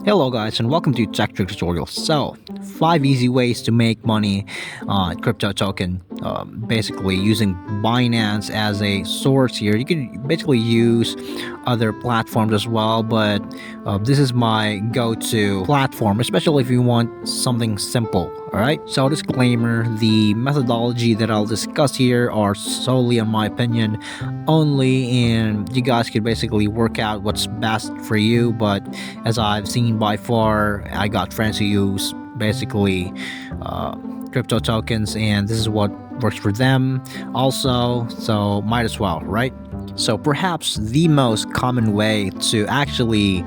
Hello guys and welcome to Tech Trick Tutorial. So, 5 easy ways to make money on crypto token. Basically using Binance as a source here. You can basically use other platforms as well, but this is my go-to platform, especially if you want something simple. Alright, so disclaimer, the methodology that I'll discuss here are solely in my opinion only, and you guys could basically work out what's best for you. But as I've seen by far, I got friends who use basically uh, crypto tokens, and this is what works for them also, so might as well, right? So perhaps the most common way to actually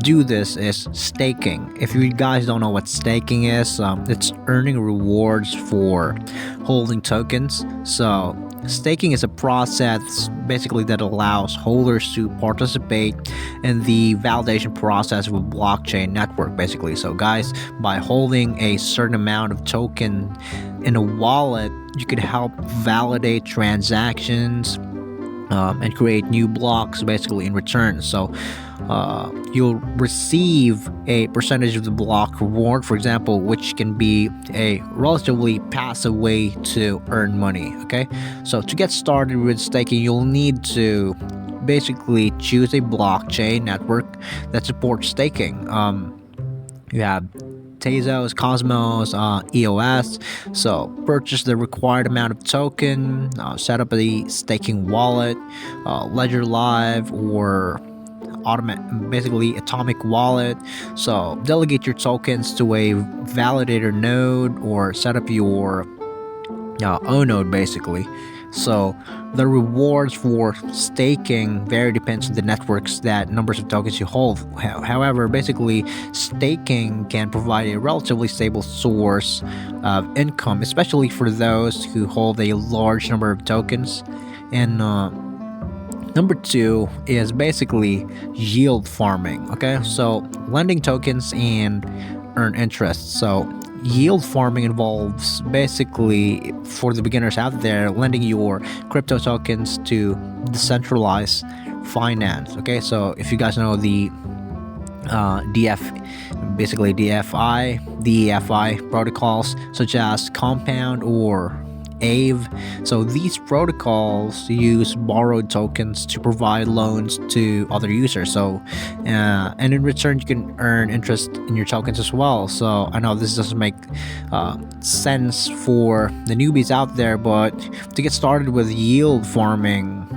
do this is staking. If you guys don't know what staking is, it's earning rewards for holding tokens. So staking is a process basically that allows holders to participate in the validation process of a blockchain network basically. So guys, by holding a certain amount of token in a wallet, you could help validate transactions and create new blocks basically in return. So you'll receive a percentage of the block reward, for example, which can be a relatively passive way to earn money. Okay, so to get started with staking, you'll need to basically choose a blockchain network that supports staking. You have Tezos, Cosmos, EOS. So purchase the required amount of token, set up a staking wallet, Ledger Live, or basically atomic wallet. So delegate your tokens to a validator node or set up your own node basically. So the rewards for staking vary depends on the networks that numbers of tokens you hold. However, basically staking can provide a relatively stable source of income, especially for those who hold a large number of tokens. And number two is basically yield farming. Okay, so lending tokens and earn interest. So yield farming involves basically, for the beginners out there, lending your crypto tokens to decentralized finance. Okay, so if you guys know the basically DeFi protocols such as Compound or Aave. So these protocols use borrowed tokens to provide loans to other users. So, and in return, you can earn interest in your tokens as well. So I know this doesn't make sense for the newbies out there, but to get started with yield farming,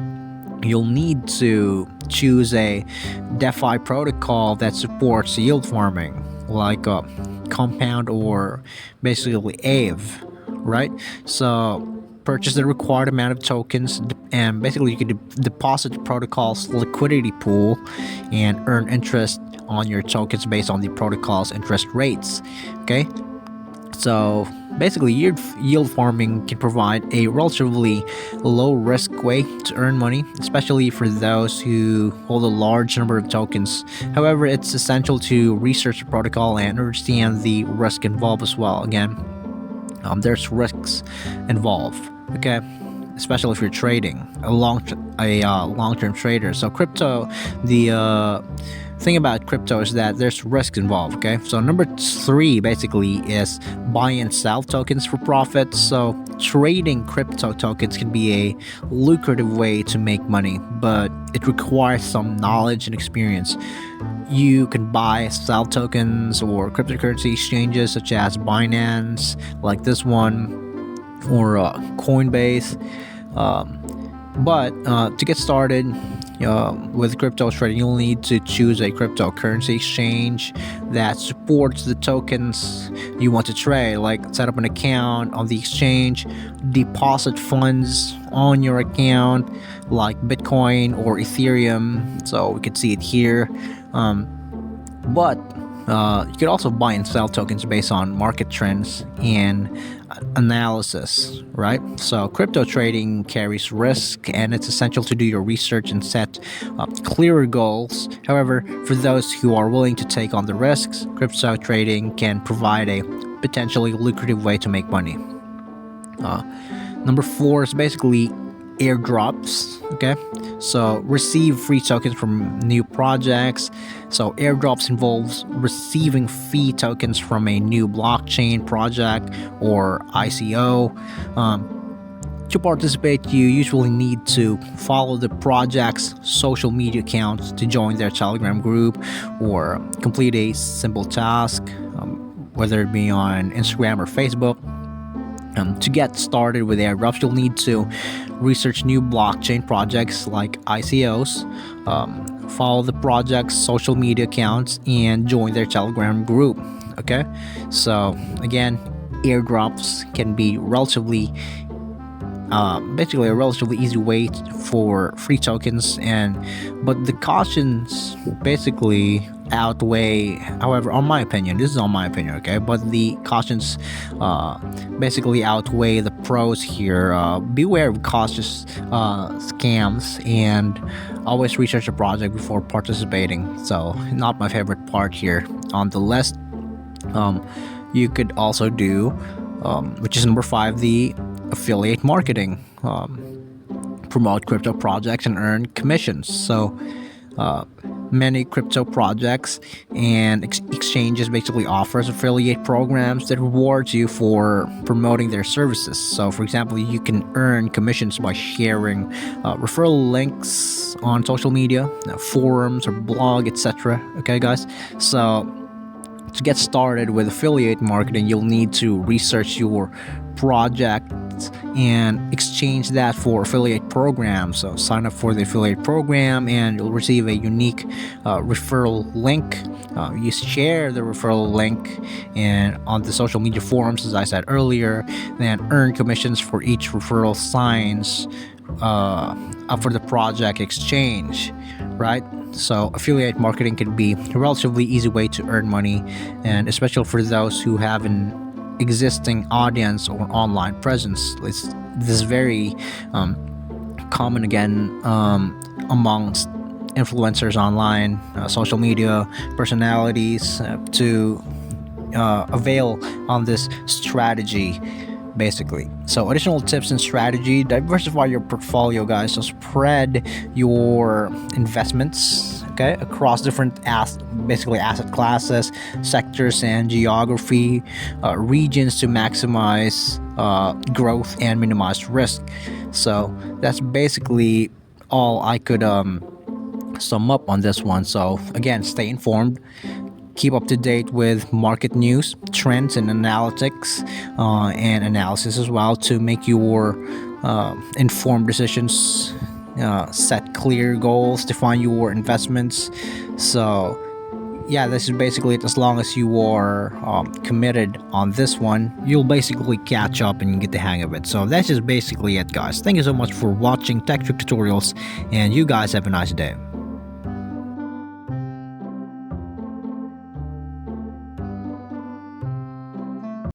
you'll need to choose a DeFi protocol that supports yield farming, like Compound or basically Aave. Right, so purchase the required amount of tokens, and basically you can deposit the protocol's liquidity pool and earn interest on your tokens based on the protocol's interest rates. Okay, so basically yield farming can provide a relatively low risk way to earn money, especially for those who hold a large number of tokens. However, it's essential to research the protocol and understand the risk involved as well. Again, there's risks involved, okay, especially if you're trading a long-term trader. So crypto, the thing about crypto is that there's risk involved. Okay, so number three basically is buy and sell tokens for profit. So trading crypto tokens can be a lucrative way to make money, but it requires some knowledge and experience. You can buy, sell tokens or cryptocurrency exchanges such as Binance, like this one, or Coinbase. But to get started with crypto trading, you'll need to choose a cryptocurrency exchange that supports the tokens you want to trade. Like, set up an account on the exchange, deposit funds on your account, like Bitcoin or Ethereum. So we could see it here. But you could also buy and sell tokens based on market trends and analysis, right? So crypto trading carries risk, and it's essential to do your research and set clearer goals. However, for those who are willing to take on the risks, crypto trading can provide a potentially lucrative way to make money. Number four is basically airdrops. Okay, So receive free tokens from new projects. So airdrops involves receiving fee tokens from a new blockchain project or ICO. To participate, you usually need to follow the project's social media accounts to join their Telegram group or complete a simple task, whether it be on Instagram or Facebook. To get started with airdrops, you'll need to research new blockchain projects like ICOs, follow the project's social media accounts, and join their Telegram group. Okay, so again, airdrops can be basically a relatively easy way for free tokens, but the cautions basically outweigh, however, on my opinion, this is on my opinion, okay, but the cautions basically outweigh the pros here. Beware of cautious scams, and always research a project before participating. So not my favorite part here on the list. You could also do, which is number 5, the affiliate marketing. Promote crypto projects and earn commissions. So many crypto projects and exchanges basically offers affiliate programs that rewards you for promoting their services. So for example, you can earn commissions by sharing referral links on social media, forums or blog, etc. Okay guys, so to get started with affiliate marketing, you'll need to research your project and exchange that for affiliate programs. So sign up for the affiliate program and you'll receive a unique referral link. You share the referral link and on the social media forums, as I said earlier, then earn commissions for each referral signs up for the project exchange, right? So affiliate marketing can be a relatively easy way to earn money, and especially for those who have an existing audience or online presence. This is very common again amongst influencers online, social media personalities to avail on this strategy basically. So additional tips and strategy: diversify your portfolio, guys. So spread your investments, okay, across different asset classes, sectors, and geography regions to maximize growth and minimize risk. So that's basically all I could sum up on this one. So again, stay informed, keep up to date with market news, trends, and analytics and analysis as well to make your informed decisions. Set clear goals, define your investments. So yeah, this is basically it. As long as you are committed on this one, you'll basically catch up and get the hang of it. So that's just basically it, guys. Thank you so much for watching Tech Trick Tutorials, and you guys have a nice day.